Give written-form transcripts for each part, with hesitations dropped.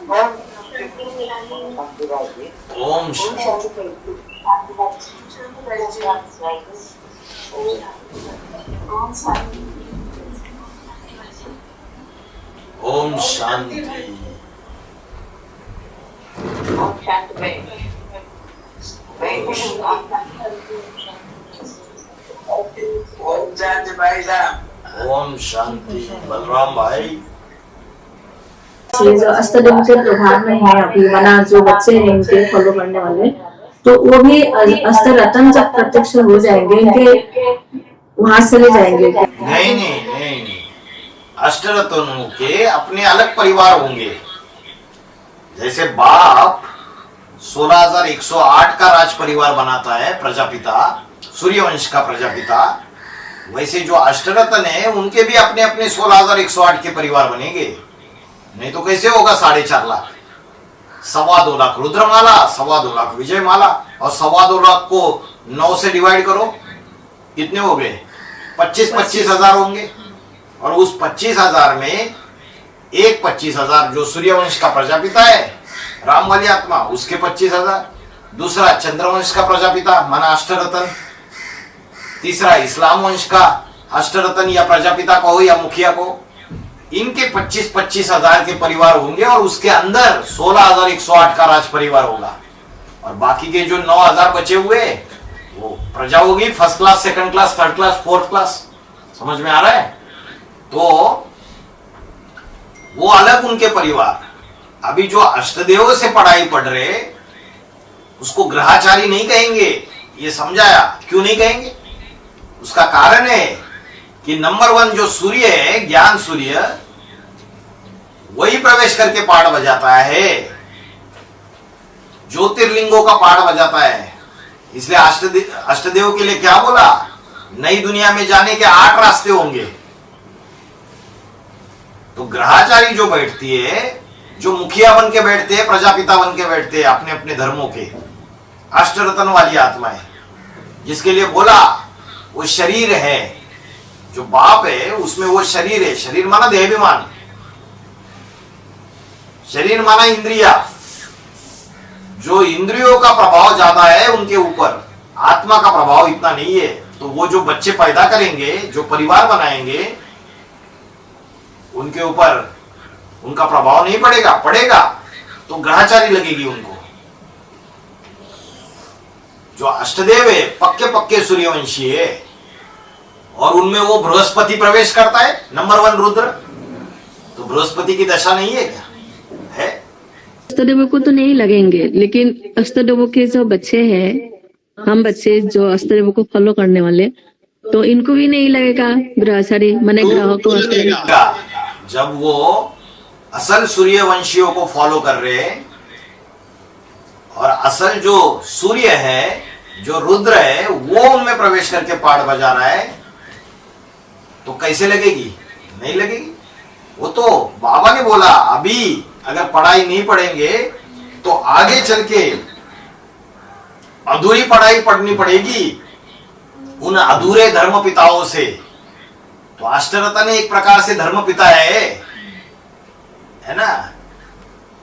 ओम ओम शांति। ओम शांति भाई साहब। ओम शांति। बलराम भाई, ये जो अष्टदेव के प्रभाव में है अभी बना जो बच्चे हैं इनके फॉलो करने वाले, तो वो भी अष्ट रत्न जब प्रत्यक्ष हो जाएंगे इनके वहां चले जाएंगे। नहीं नहीं नहीं नहीं, अष्टरत्नों के अपने अलग परिवार होंगे। जैसे बाप 16,108 का राज परिवार बनाता है, प्रजापिता सूर्यवंश का प्रजापिता, वैसे जो अष्टरत्न है उनके भी अपने अपने 16,108 के परिवार बनेंगे। नहीं तो कैसे होगा 4.5 लाख, 2.25 लाख रुद्रमाला, 2.25 लाख विजय माला, और 2.25 लाख को 9 से डिवाइड करो, कितने हो गए? 25 हजार होंगे। और उस 25,000 में एक 25,000 जो सूर्यवंश का प्रजापिता है, राम वाली आत्मा, उसके 25,000, दूसरा चंद्रवंश का प्रजापिता माना अष्टरत्न, तीसरा इस्लाम वंश का अष्टरत्न या प्रजापिता को या मुखिया को, इनके 25 हजार के परिवार होंगे। और उसके अंदर 16,108 का राज परिवार होगा। और बाकी के जो 9,000 बचे हुए वो प्रजा होगी, first class, second class, third class, fourth class. समझ में आ रहा है? तो वो अलग उनके परिवार। अभी जो अष्टदेव से पढ़ाई पढ़ रहे उसको ग्रहाचारी नहीं कहेंगे, ये समझाया। क्यों नहीं कहेंगे? उसका कारण है कि नंबर 1 जो सूर्य है, ज्ञान सूर्य, वही प्रवेश करके पाठ बजाता है, ज्योतिर्लिंगों का पाठ बजाता है। इसलिए अष्टदेव के लिए क्या बोला? नई दुनिया में जाने के 8 रास्ते होंगे। तो ग्रहाचारी जो बैठती है, जो मुखिया बन के बैठते हैं, प्रजापिता बन के बैठते हैं अपने अपने धर्मों के, अष्टरत्न वाली आत्माएं, जिसके लिए बोला वो शरीर है, जो बाप है उसमें वो शरीर है। शरीर माना देहाभिमान, शरीर माना इंद्रिया। जो इंद्रियों का प्रभाव ज्यादा है उनके ऊपर, आत्मा का प्रभाव इतना नहीं है। तो वो जो बच्चे पैदा करेंगे, जो परिवार बनाएंगे, उनके ऊपर उनका प्रभाव नहीं पड़ेगा। पड़ेगा तो ग्रहाचारी लगेगी उनको। जो अष्टदेव है पक्के पक्के सूर्यवंशी है, और उनमें वो बृहस्पति प्रवेश करता है, नंबर 1 रुद्र। तो बृहस्पति की दशा नहीं है क्या? है। अष्टदेव को तो नहीं लगेंगे, लेकिन अष्टदेव के जो बच्चे हैं, हम बच्चे जो अष्टदेव को फॉलो करने वाले, तो इनको भी नहीं लगेगा ग्रहाचारी, माने ग्रह को लगेगा। जब वो असल सूर्यवंशियों को फॉलो कर रहे हैं और असल जो सूर्य है, जो रुद्र है, वो उनमें प्रवेश करके पाठ बजा रहा है, तो कैसे लगेगी? नहीं लगेगी। वो तो बाबा ने बोला अभी अगर पढ़ाई नहीं पढ़ेंगे तो आगे चल के अधूरी पढ़ाई पढ़नी पड़ेगी उन अधूरे धर्म पिताओं से। तो अष्टरत्न एक प्रकार से धर्म पिता है ना।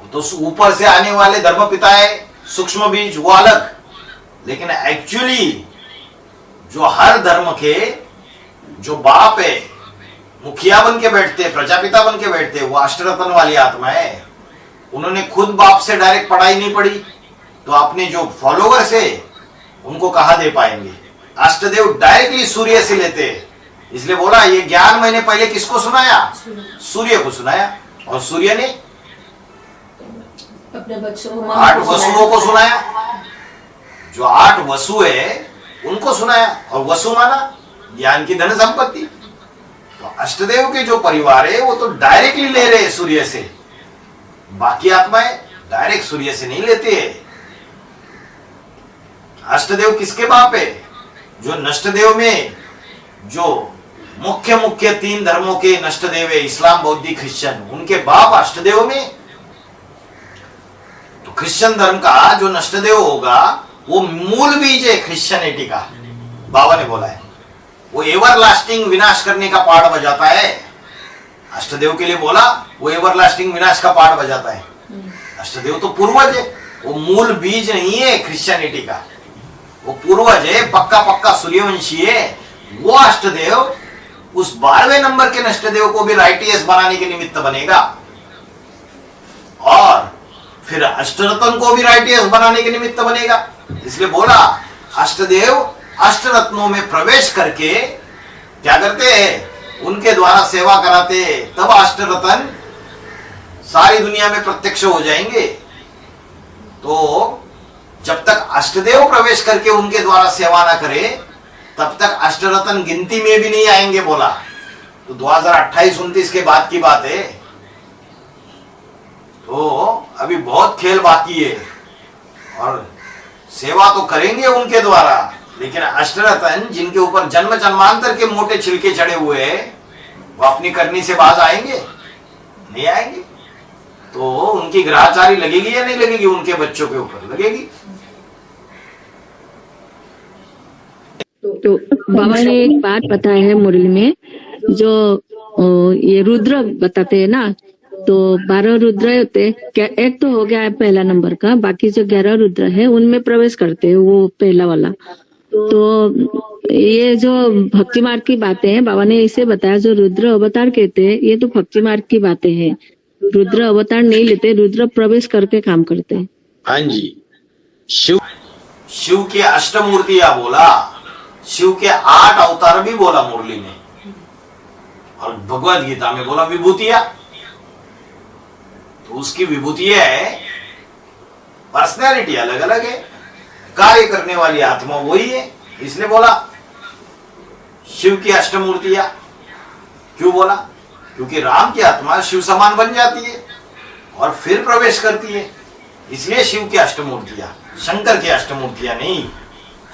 वो तो ऊपर से आने वाले धर्म पिता है, सूक्ष्म बीज वो अलग, लेकिन एक्चुअली जो हर धर्म के जो बाप है, मुखिया बन के बैठते, प्रजापिता बन के बैठते, वो अष्टरत्न वाली आत्मा है। उन्होंने खुद बाप से डायरेक्ट पढ़ाई नहीं पढ़ी, तो अपने जो फॉलोवर्स है उनको कहा दे पाएंगे। अष्टदेव डायरेक्टली सूर्य से लेते हैं, इसलिए बोला ये ज्ञान मैंने पहले किसको सुनाया? सूर्य को सुनाया, और सूर्य ने अपने बच्चों को 8 वसुओं को सुनाया। जो 8 वसु है उनको सुनाया, और वसु माना ज्ञान की धन संपत्ति। तो अष्टदेव के जो परिवार है वो तो डायरेक्टली ले रहे हैं सूर्य से, बाकी आत्माएं डायरेक्ट सूर्य से नहीं लेते हैं। अष्टदेव किसके बाप है? जो नष्टदेव में जो मुख्य 3 धर्मों के नष्टदेव है, इस्लाम, बौद्ध, क्रिश्चियन, उनके बाप अष्टदेव में। तो क्रिश्चियन धर्म का जो नष्टदेव होगा वो मूल बीज है क्रिश्चियनिटी का, बाबा ने बोला है। वो एवर लास्टिंग विनाश करने का पार्ट बजाता है। अष्टदेव के लिए बोला वो एवर लास्टिंग विनाश का पार्ट बजाता है। अष्टदेव तो पूर्वज है, वो मूल बीज नहीं है क्रिश्चियनिटी का, वो पूर्वज है, पक्का सूर्यवंशी है। वो अष्टदेव उस 12वें नंबर के नष्टदेव को भी राइटियस बनाने के निमित्त बनेगा, और फिर अष्टरत्न को भी राइटियस बनाने के निमित्त बनेगा। इसलिए बोला अष्टदेव अष्टरत्नों में प्रवेश करके क्या करते हैं? उनके द्वारा सेवा कराते, तब अष्टरत्न सारी दुनिया में प्रत्यक्ष हो जाएंगे। तो जब तक अष्टदेव प्रवेश करके उनके द्वारा सेवा ना करे तब तक अष्टरत्न गिनती में भी नहीं आएंगे, बोला। तो 2028-29 के बाद की बात है। तो अभी बहुत खेल बाकी है, और सेवा तो करेंगे उनके द्वारा, लेकिन अष्टरत्न जिनके ऊपर जन्म जन्मांतर के मोटे छिलके चढ़े हुए हैं, वो अपनी करनी से बाज आएंगे? नहीं आएंगे। तो उनकी ग्रहचारी लगेगी या नहीं लगेगी? उनके बच्चों के ऊपर लगेगी। तो बाबा ने एक बात बताया है मुरली में, जो ये रुद्र बताते हैं ना, तो 12 रुद्र होते हैं। एक तो हो गया है पहला नंबर का, बाकी जो 11 रुद्र है उनमें प्रवेश करते हैं, वो पहला वाला। तो ये जो भक्ति मार्ग की बातें हैं, बाबा ने इसे बताया, जो रुद्र अवतार कहते हैं ये तो भक्ति मार्ग की बातें हैं। रुद्र अवतार नहीं लेते, रुद्र प्रवेश करके काम करते हैं। हाँ जी, शिव की अष्टमूर्तियां बोला, शिव के 8 अवतार भी बोला मुरली ने, और भगवद गीता में बोला विभूतियां। तो उसकी विभूतियां है, पर्सनैलिटी अलग अलग है, कार्य करने वाली आत्मा वही है। इसलिए बोला शिव की अष्टमूर्तियां। क्यों बोला? क्योंकि राम की आत्मा शिव समान बन जाती है और फिर प्रवेश करती है, इसलिए शिव की अष्टमूर्तियां, शंकर की अष्टमूर्तियां नहीं,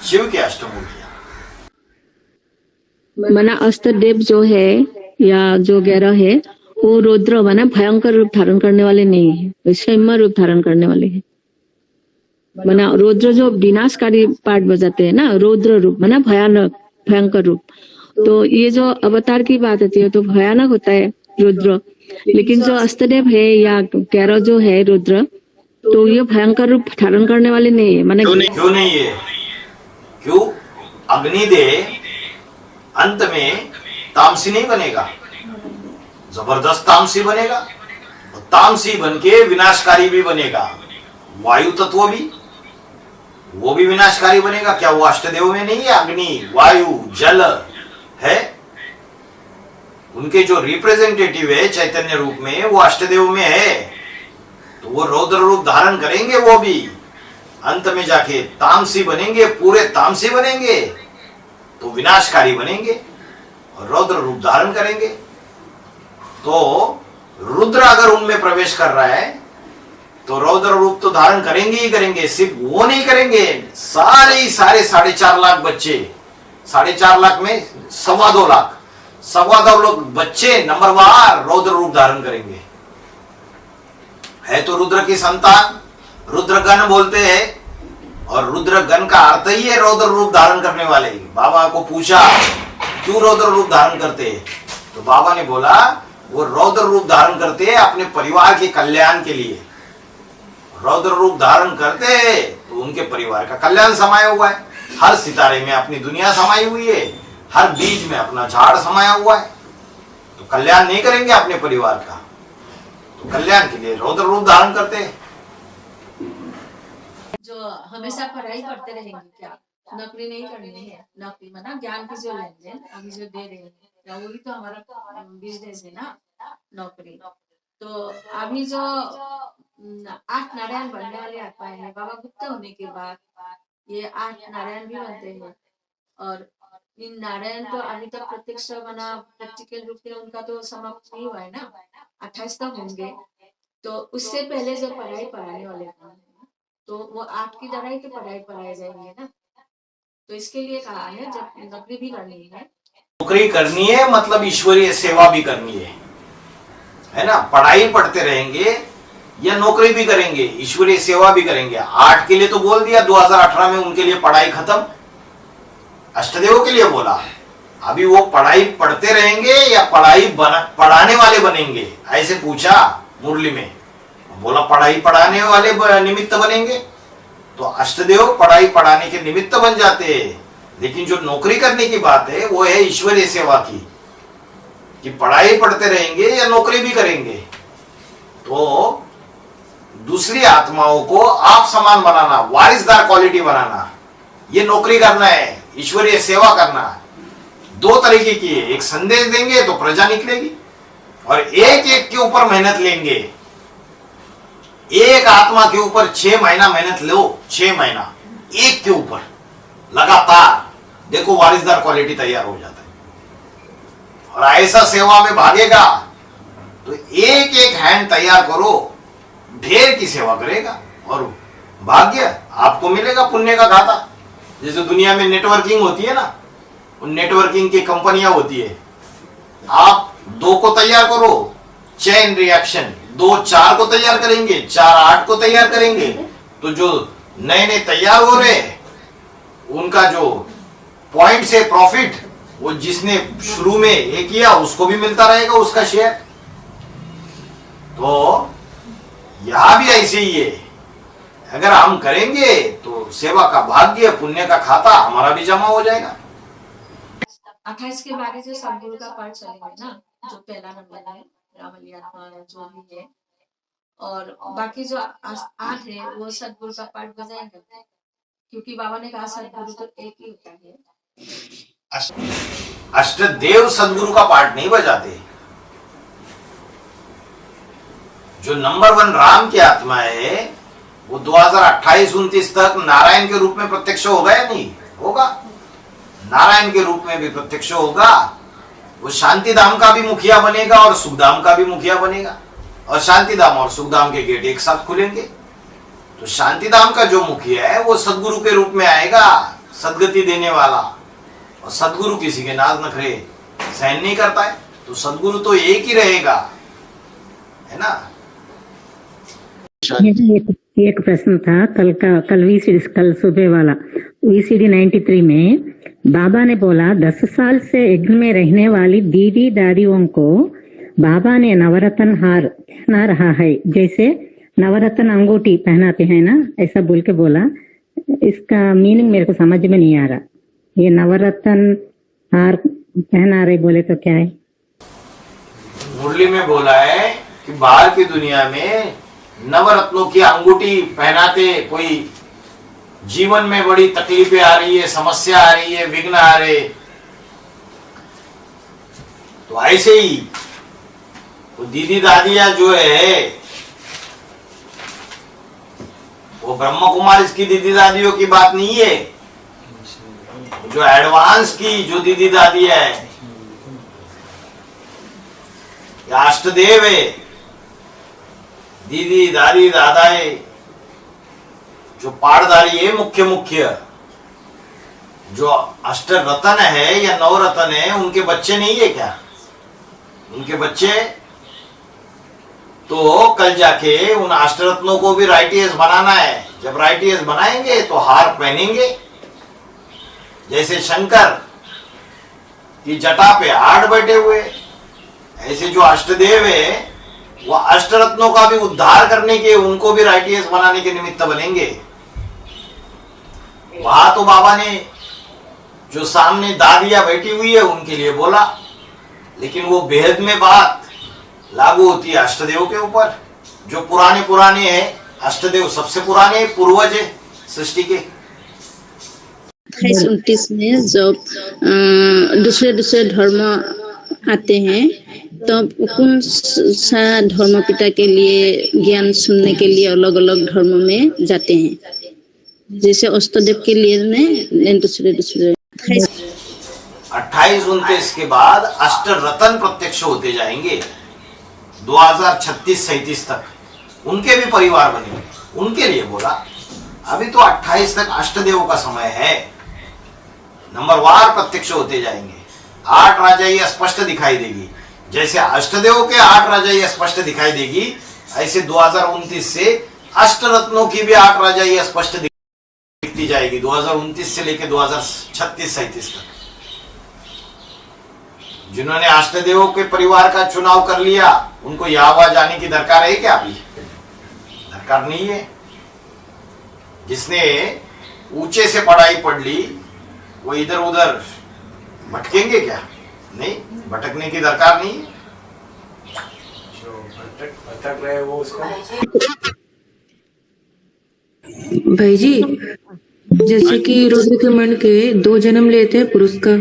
शिव की अष्टमूर्तियां। मना अष्टदेव जो है या जो 11 है, वो रुद्र मना भयंकर रूप धारण करने वाले नहीं है, क्षम्य रूप धारण करने वाले हैं। मना रुद्र जो विनाशकारी पाठ बजाते हैं ना, रुद्र रूप मना भयानक भयंकर रूप। तो ये जो अवतार की बात होती है तो भयानक होता है रुद्र, लेकिन जो अष्टदेव है या 11 जो है रुद्र, तो ये भयंकर रूप धारण करने वाले नहीं है। माने क्यों नहीं है? क्यों? अग्निदेव अंत में तामसी नहीं बनेगा, जबरदस्त तामसी बनेगा, और तामसी बनके विनाशकारी भी बनेगा। वायु तत्व भी, वो भी विनाशकारी बनेगा। क्या वो अष्टदेव में नहीं है? अग्नि, वायु, जल है, उनके जो रिप्रेजेंटेटिव है चैतन्य रूप में, वो अष्टदेव में है। तो वो रौद्र रूप धारण करेंगे, वो भी अंत में जाके तामसी बनेंगे, पूरे तामसी बनेंगे, तो विनाशकारी बनेंगे और रौद्र रूप धारण करेंगे। तो रुद्र अगर उनमें प्रवेश कर रहा है तो रौद्र रूप तो धारण करेंगे ही करेंगे। सिर्फ वो नहीं करेंगे, सारे 4.5 लाख बच्चे, 4.5 लाख में 2.25 लाख, 2.25 लाख बच्चे नंबरवार रौद्र रूप धारण करेंगे। है तो रुद्र की संतान, रुद्रगण बोलते हैं, और रुद्रगण का अर्थ ही है रौद्र रूप धारण करने वाले। बाबा को पूछा क्यों रौद्र रूप धारण करते हैं, तो बाबा ने बोला वो रौद्र रूप धारण करते हैं अपने परिवार के कल्याण के लिए। रौद्र रूप धारण करते हैं तो उनके परिवार का कल्याण समाया हुआ है। हर सितारे में अपनी दुनिया समाई हुई है, हर बीज में अपना झाड़ समाया हुआ है। तो कल्याण नहीं करेंगे अपने परिवार का, तो कल्याण के लिए रौद्र रूप धारण करते हैं। जो हमेशा पढ़ाई करते रहेंगे क्या? नौकरी नहीं करनी है, नौकरी मतलब ज्ञान की जो लेन देन अभी जो दे रहे हैं, या वही तो हमारा बिजनेस है ना, नौकरी। तो अभी जो 8 नारायण बनने वाले आत्माएं हैं, बाबा गुप्त होने के बाद ये 8 नारायण भी बनते हैं। और इन नारायण तो अभी तक प्रत्यक्ष बना प्रैक्टिकल रूप में उनका तो समाप्त नहीं हुआ है ना, 28 तक होंगे। तो उससे पहले जो पढ़ाई पढ़ाने वाले हैं, तो वो 8 की तरह ही तो पढ़ाई पढ़ाए जाएंगे ना। तो इसके लिए कहा है जब नौकरी भी करनी है, नौकरी करनी है मतलब ईश्वरीय सेवा भी करनी है ना। पढ़ाई पढ़ते रहेंगे या नौकरी भी करेंगे, ईश्वरीय सेवा भी करेंगे। 8 के लिए तो बोल दिया 2018 में, उनके लिए पढ़ाई खत्म, अष्टदेव के लिए बोला। अभी वो पढ़ाई पढ़ते रहेंगे या पढ़ाने वाले बनेंगे, ऐसे पूछा मुरली में। बोला पढ़ाई पढ़ाने वाले निमित्त बनेंगे। तो अष्टदेव पढ़ाई पढ़ाने के निमित्त बन जाते हैं, लेकिन जो नौकरी करने की बात है वो है ईश्वरीय सेवा की, कि पढ़ाई पढ़ते रहेंगे या नौकरी भी करेंगे। तो दूसरी आत्माओं को आप समान बनाना, वारिसदार क्वालिटी बनाना, ये नौकरी करना है, ईश्वरीय सेवा करना। 2 तरीके की है, एक संदेश देंगे तो प्रजा निकलेगी, और एक एक के ऊपर मेहनत लेंगे। एक आत्मा के ऊपर 6 महीना मेहनत लो, 6 महीना एक के ऊपर लगातार, देखो वारिसदार क्वालिटी तैयार हो जाता है। और ऐसा सेवा में भागेगा तो एक एक हैंड तैयार करो, ढेर की सेवा करेगा और भाग्य आपको मिलेगा, पुण्य का खाता। जैसे दुनिया में नेटवर्किंग होती है ना, उन नेटवर्किंग की कंपनियां होती है। आप 2 को तैयार करो, चेन रिएक्शन, 2 4 को तैयार करेंगे, 4 8 को तैयार करेंगे। तो जो नए नए तैयार हो रहे उनका जो पॉइंट से प्रॉफिट, वो जिसने शुरू में ये किया उसको भी मिलता रहेगा उसका शेयर। तो यहां भी ऐसे ही है, अगर हम करेंगे तो सेवा का भाग्य, पुण्य का खाता हमारा भी जमा हो जाएगा। 28 के बारे जो सदगुरु का पाठ चलेंगे ना, जो पहला नंबर है रामली आत्मा जो भी है, और बाकी जो 8 है वो सदगुरु का पाठ बजाएंगे, क्योंकि बाबा ने कहा सदगुरु तो एक ही होता है। अष्टदेव सदगुरु का पाठ नहीं बजाते। जो नंबर 1 राम की आत्मा है वो 2028-29 तक नारायण के रूप में प्रत्यक्ष होगा या नहीं होगा? नारायण के रूप में भी प्रत्यक्ष होगा। वो शांति धाम का भी मुखिया बनेगा और सुखधाम का भी मुखिया बनेगा, और शांति धाम और सुखधाम के गेट एक साथ खुलेंगे। तो शांति धाम का जो मुखिया है वो सदगुरु के रूप में आएगा, सदगति देने वाला। और सदगुरु किसी के नाज नखरे सहन नहीं करता है, तो सदगुरु तो एक ही रहेगा, है ना। एक प्रश्न था कल सुबह वाला VCD 93 में बाबा ने बोला 10 साल से यज्ञ में रहने वाली दीदी दादियों को बाबा ने नवरत्न हार पहना रहा है, जैसे नवरत्न अंगूठी पहनाते हैं ना, ऐसा बोल के बोला। इसका मीनिंग मेरे को समझ में नहीं आ रहा। ये नवरत्न हार पहना रहे बोले तो क्या है? मुरली में बोला है कि बाहर की दुनिया में नवरत्नों की अंगूठी पहनाते, कोई जीवन में बड़ी तकलीफें आ रही है, समस्या आ रही है, विघ्न आ रहे, तो ऐसे ही वो दीदी दादियां जो है वो ब्रह्म कुमारी की दीदी दादियों की बात नहीं है। जो एडवांस की जो दीदी दादी है या अष्टदेव है, दीदी दादी दादा है, जो पाठधारी है, मुख्य जो अष्ट रतन है या 9 रतन है, उनके बच्चे नहीं है क्या? उनके बच्चे तो कल जाके उन अष्टरत्नों को भी राइटियस बनाना है। जब राइटियस बनाएंगे तो हार पहनेंगे। जैसे शंकर की जटा पे 8 बैठे हुए, ऐसे जो अष्टदेव है वो अष्टरत्नों का भी उद्धार करने के, उनको भी राइटियस बनाने के निमित्त बनेंगे। वहां तो बाबा ने जो सामने दादियां बैठी हुई है उनके लिए बोला, लेकिन वो बेहद में बात लागू होती है अष्टदेव के ऊपर। जो पुराने हैं, अष्टदेव सबसे पुराने पूर्वज है सृष्टि के। 28-29 में जब दूसरे धर्म आते हैं तब कौन सा धर्म पिता के लिए ज्ञान सुनने के लिए अलग अलग धर्म में जाते हैं, जैसे अष्टदेव के लिए दूसरे 28-29 के बाद अष्ट रतन प्रत्यक्ष होते जाएंगे 2036-37 तक उनके भी परिवार बनेंगे, उनके लिए बोला। अभी तो 28 तक अष्टदेव का समय है, नंबरवार प्रत्यक्ष होते जाएंगे। 8 राजाई स्पष्ट दिखाई देगी, जैसे अष्टदेव के 8 राजाई स्पष्ट दिखाई देगी, ऐसे 2029 से अष्टरत्नों की भी 8 राजाई स्पष्ट दिखती जाएगी 2029 से लेकर 2036-37 तक। जिन्होंने अष्टदेवों के परिवार का चुनाव कर लिया उनको यहाँ जाने की दरकार है क्या? अभी दरकार नहीं है। जिसने ऊंचे से पढ़ाई पढ़ ली वो इधर उधर भटकेंगे क्या? नहीं, भटकने की दरकार नहीं है। जो भटक रहे वो उसका भाई जी, जैसे कि रुद्र के मन के 2 जन्म लेते हैं पुरुष का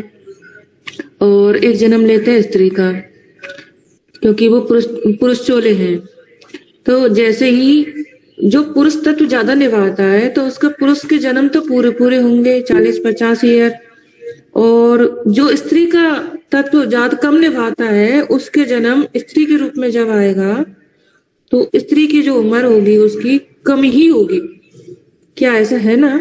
और 1 जन्म लेते हैं स्त्री का, क्योंकि वो पुरुष चोले हैं। तो जैसे ही जो पुरुष तत्व ज्यादा निभाता है तो उसका पुरुष के जन्म तो पूरे होंगे 40-50 ईयर, और जो स्त्री का तत्व ज्यादा कम निभाता है उसके जन्म स्त्री के रूप में जब आएगा तो स्त्री की जो उम्र होगी उसकी कम ही होगी। क्या ऐसा है ना?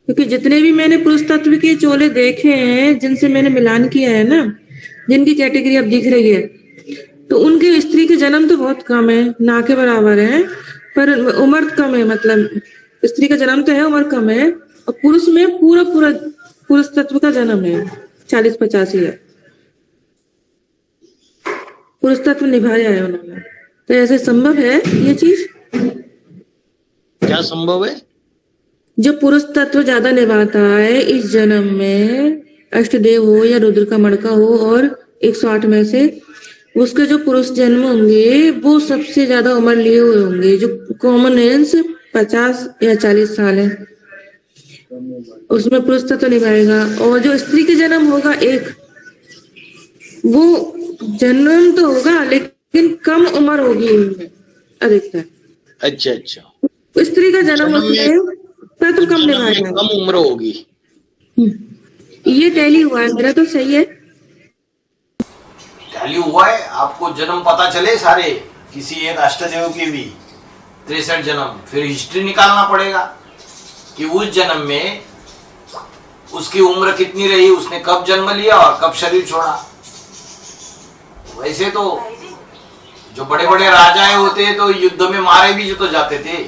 क्योंकि जितने भी मैंने पुरुष तत्व के चोले देखे हैं, जिनसे मैंने मिलान किया है ना, जिनकी कैटेगरी अब दिख रही है, तो उनके स्त्री के जन्म तो बहुत कम है, ना के बराबर है, पर उम्र कम है। मतलब स्त्री का जन्म तो है, उम्र कम है, और पुरुष में पूरा पुरुष तत्व का जन्म है 40-50 ईयर। पुरुष तत्व निभाया है उन्होंने। तो ऐसे संभव है ये चीज? क्या संभव है? जो पुरुष तत्व ज्यादा निभाता है इस जन्म में, अष्टदेव हो या रुद्र का मणका हो, और 108 में से उसके जो पुरुष जन्म होंगे वो सबसे ज्यादा उम्र लिए हुए होंगे। जो कॉमन एज 50 या 40 साल है उसमें पुरुष तत्व निभाएगा, और जो स्त्री के जन्म होगा वो जन्म तो होगा लेकिन कम उम्र होगी उनमें अधिकतर। अच्छा, स्त्री का जन्म उसमें तत्व कम निभाएगा, कम उम्र होगी। ये टैली हुआ है मेरा, तो सही है? टैली हुआ है। आपको जन्म पता चले सारे, किसी एक अष्टदेव के भी 63 जन्म, फिर हिस्ट्री निकालना पड़ेगा कि उस जन्म में उसकी उम्र कितनी रही, उसने कब जन्म लिया और कब शरीर छोड़ा। वैसे तो जो बड़े बड़े राजाएं होते तो युद्ध में मारे भी जो तो जाते थे,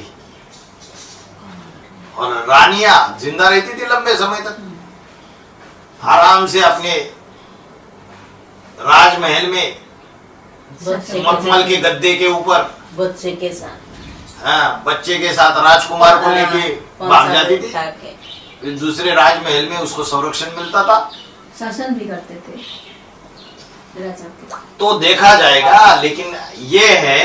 और रानियां जिंदा रहती थी लंबे समय तक, आराम से अपने राजमहल में मखमल के गद्दे के ऊपर बच्चे के साथ, हाँ, बच्चे के साथ राजकुमार को लेके भाग जाती थी। फिर दूसरे राजमहल में उसको संरक्षण मिलता था, शासन भी करते थे राजा के। तो देखा जाएगा। लेकिन ये है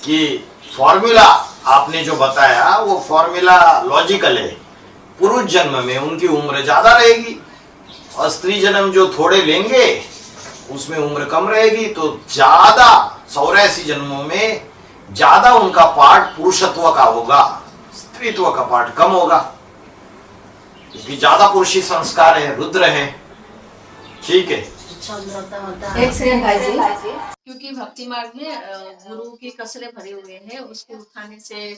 कि फॉर्मूला आपने जो बताया वो फॉर्मूला लॉजिकल है। पुरुष जन्म में उनकी उम्र ज्यादा रहेगी और स्त्री जन्म जो थोड़े लेंगे उसमें उम्र कम रहेगी, तो ज्यादा 84 जन्मों में ज्यादा उनका पार्ट पुरुषत्व का होगा, स्त्रीत्व का पार्ट कम होगा, क्योंकि ज्यादा पुरुषी संस्कार है, रुद्र है। ठीक है, एक सेकंड भाई जी। क्योंकि भक्ति मार्ग में गुरु की कसरे भरे हुए हैं, उसको उठाने से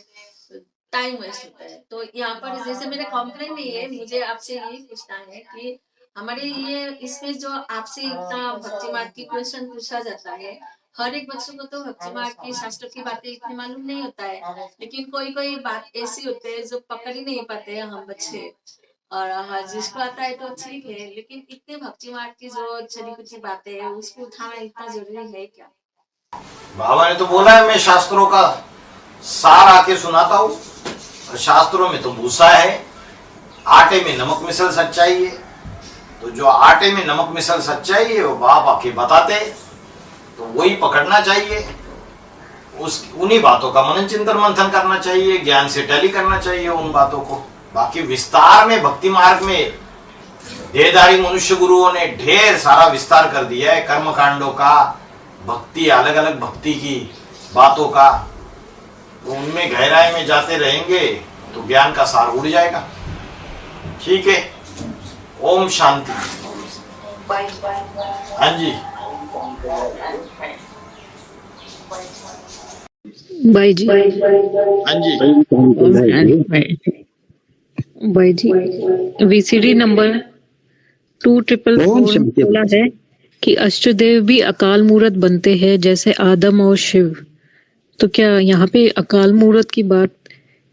टाइम वेस्ट होता है। तो यहाँ पर जैसे मेरा कॉम्प्लेन नहीं है, मुझे आपसे ये पूछना है कि हमारे ये इसमें जो आपसे इतना भक्ति मार्ग की क्वेश्चन पूछा जाता है, हर एक बच्चों को तो भक्ति मार्ग की शास्त्र की बातें इतनी मालूम नहीं होता है, लेकिन कोई बात ऐसी होते हैं जो पकड़ ही नहीं पाते हैं हम बच्चे, और हाँ, जिसको आता है तो ठीक है, लेकिन इतने भक्ति मार्ग की जो चली कुछ बातें हैं उसको उठाना इतना जरूरी है क्या? बाबा ने तो बोला है मैं शास्त्रों का सार आके सुनाता हूँ, और शास्त्रों में तो भूसा है, आटे में नमक मिसल सच्चाई है। तो जो आटे में नमक मिसल सच्चाई है वो बाप आके बताते, तो वही पकड़ना चाहिए, उन्हीं बातों का मनन चिंतन मंथन करना चाहिए, ज्ञान से टैली करना चाहिए उन बातों को। बाकी विस्तार में भक्ति मार्ग में देहधारी मनुष्य गुरुओं ने ढेर सारा विस्तार कर दिया है, कर्म कांडों का, भक्ति, अलग अलग भक्ति की बातों का। तो उनमें गहराई में जाते रहेंगे तो ज्ञान का सार उड़ जाएगा। ठीक है, ओम शांति। हाँ जी भाई जी, हाँ जी भाई जी, वीसीडी नंबर 2444 बोला है कि अष्टदेव भी अकाल मूर्त बनते हैं जैसे आदम और शिव। तो क्या यहाँ पे अकाल मूर्त की बात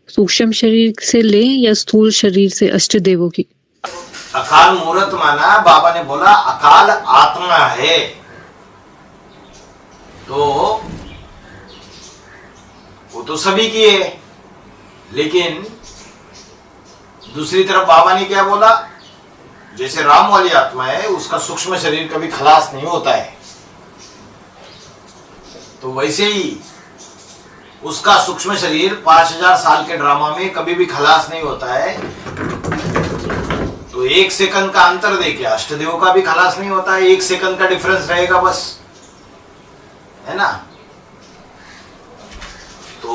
सूक्ष्म शरीर से ले या स्थूल शरीर से अष्टदेवों की? अकाल मूर्त माना, बाबा ने बोला अकाल आत्मा है। तो वो तो सभी की है, लेकिन दूसरी तरफ बाबा ने क्या बोला, जैसे राम वाली आत्मा है उसका सूक्ष्म शरीर कभी खलास नहीं होता है, तो वैसे ही उसका सूक्ष्म शरीर 5000 साल के ड्रामा में कभी भी खलास नहीं होता है। तो 1 सेकंड का अंतर देखे अष्टदेव का भी खलास नहीं होता है, 1 सेकंड का डिफरेंस रहेगा बस, है ना। तो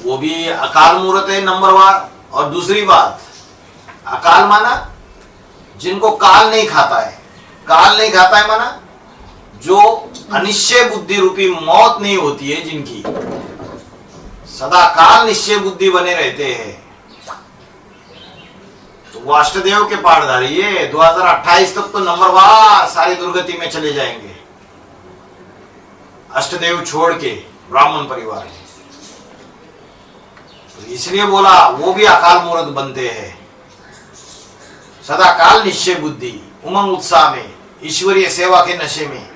वो भी अकाल मूर्त है नंबरवार। और दूसरी बात, अकाल माना जिनको काल नहीं खाता है। काल नहीं खाता है माना जो अनिश्चय बुद्धि रूपी मौत नहीं होती है, जिनकी सदा काल निश्चय बुद्धि बने रहते हैं, तो वो अष्टदेव के पाठधारी है। 2028 तक तो नंबरवार सारी दुर्गति में चले जाएंगे अष्टदेव छोड़ के ब्राह्मण परिवार के। तो इसलिए बोला वो भी अकाल मूर्त बनते हैं, सदा काल निश्चय बुद्धि, उमंग उत्साह में, ईश्वरीय सेवा के नशे में।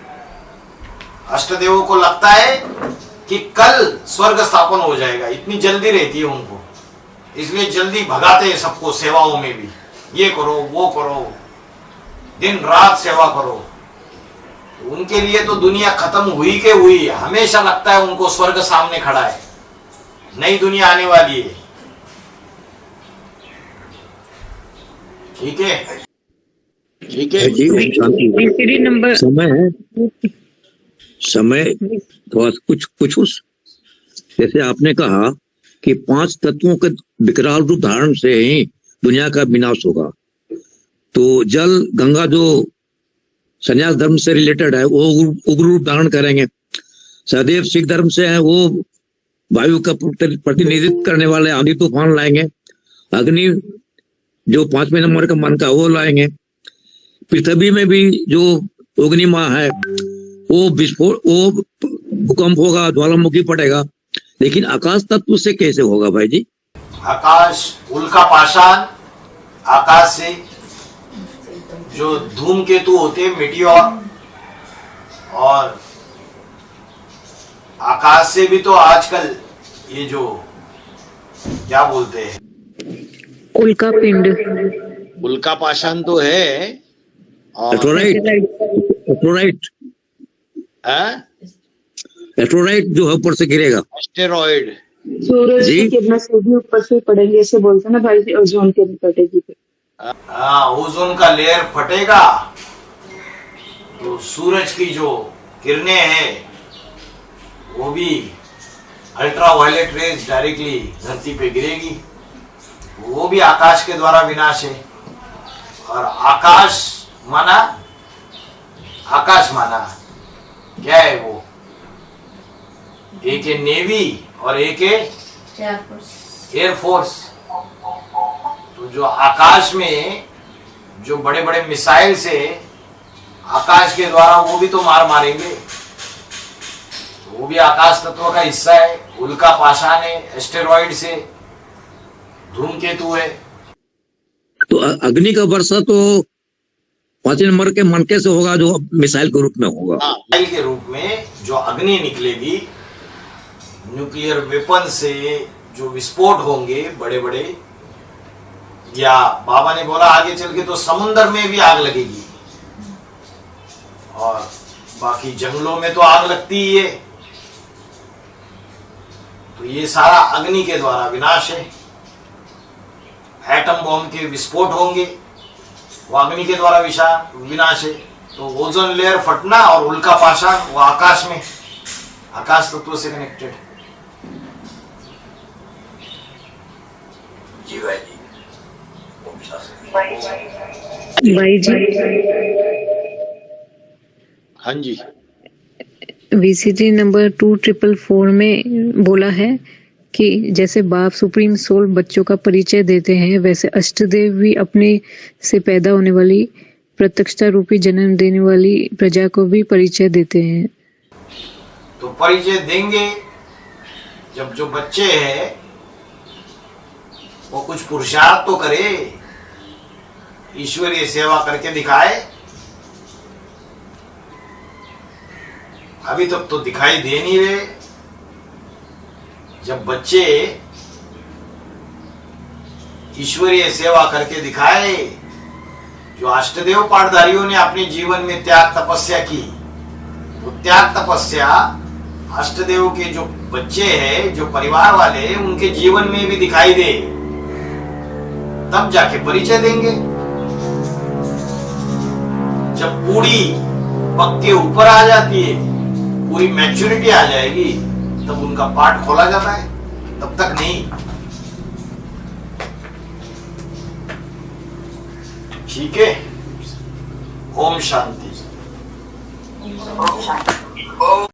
अष्टदेवों को लगता है कि कल स्वर्ग स्थापन हो जाएगा, इतनी जल्दी रहती है उनको, इसलिए जल्दी भगाते हैं सबको सेवाओं में भी, ये करो वो करो, दिन रात सेवा करो। उनके लिए तो दुनिया खत्म हुई के हुई, हमेशा लगता है उनको स्वर्ग सामने खड़ा है, नई दुनिया आने वाली है। ठीक है, ठीक है जी। नंबर समय थोड़ा कुछ उस जैसे आपने कहा कि 5 तत्वों के विकराल रूप धारण से ही दुनिया का विनाश होगा। तो जल गंगा जो संन्यास धर्म से रिलेटेड है वो उग्र रूप धारण करेंगे। सहदेव सिख धर्म से है, वो वायु का प्रतिनिधित्व करने वाले आंधी तूफान लाएंगे। अग्नि जो 5वें नंबर का मन का वो लाएंगे। पृथ्वी में भी जो अग्नि माँ है वो विस्फोट, वो भूकंप होगा, ज्वालामुखी पड़ेगा। लेकिन आकाश तत्व से कैसे होगा भाई जी? आकाश उल्का पाषाण, आकाश से जो धूमकेतु होते हैं मेटियोर, और आकाश से भी तो आजकल ये जो क्या बोलते हैं उल्का पिंड, उल्का पाषाण तो है, और एस्टेरॉइड जो है ऊपर से गिरेगा, एस्टेरॉइड। सूरज की किरणें सीधी ऊपर से पड़ेंगे, ऐसे बोलते हैं ना भाई जी, ओजोन के फटेगी। हाँ, ओजोन का लेयर फटेगा तो सूरज की जो किरणें हैं वो भी अल्ट्रा वायलेट रेज डायरेक्टली धरती पे गिरेगी, वो भी आकाश के द्वारा विनाश है। और आकाश माना क्या है वो, एक है नेवी और एक है एयरफोर्स। तो जो आकाश में जो बड़े बड़े मिसाइल से आकाश के द्वारा वो भी तो मारेंगे, वो भी आकाश तत्व का हिस्सा है। उल्का पाषाण है, एस्टेरॉइड से, धूमकेतु है। तो अग्नि का वर्षा तो 5वें नंबर के मनके से होगा, जो मिसाइल के रूप में होगा। मिसाइल के रूप में जो अग्नि निकलेगी, न्यूक्लियर वेपन से जो विस्फोट होंगे बड़े बड़े, या बाबा ने बोला आगे चल के तो समुद्र में भी आग लगेगी, और बाकी जंगलों में तो आग लगती ही है। तो ये सारा अग्नि के द्वारा विनाश है। एटम बॉम्ब के विस्फोट होंगे, वो अग्नि के द्वारा विनाश है। तो ओजोन लेयर फटना और उल्का पाषाण वो आकाश में, आकाश तत्व से कनेक्टेड। जी भाई जी। भाई जी, हाँ जी। VCG नंबर 2444 में बोला है कि जैसे बाप सुप्रीम सोल बच्चों का परिचय देते हैं, वैसे अष्टदेव भी अपने से पैदा होने वाली प्रत्यक्षता रूपी जन्म देने वाली प्रजा को भी परिचय देते हैं। तो परिचय देंगे जब जो बच्चे हैं वो कुछ पुरुषार्थ तो करे, ईश्वरीय सेवा करके दिखाए। अभी तक तो दिखाई दे नहीं रहे। जब बच्चे ईश्वरीय सेवा करके दिखाए, जो अष्टदेव पाठधारियों ने अपने जीवन में त्याग तपस्या की, वो त्याग तपस्या अष्टदेव के जो बच्चे हैं, जो परिवार वाले, उनके जीवन में भी दिखाई दे, तब जाके परिचय देंगे। जब पूरी पग के ऊपर आ जाती है, पूरी मैच्योरिटी आ जाएगी, तब उनका पाठ खोला जाता है, तब तक नहीं। ठीक है। ओम शांति। ओम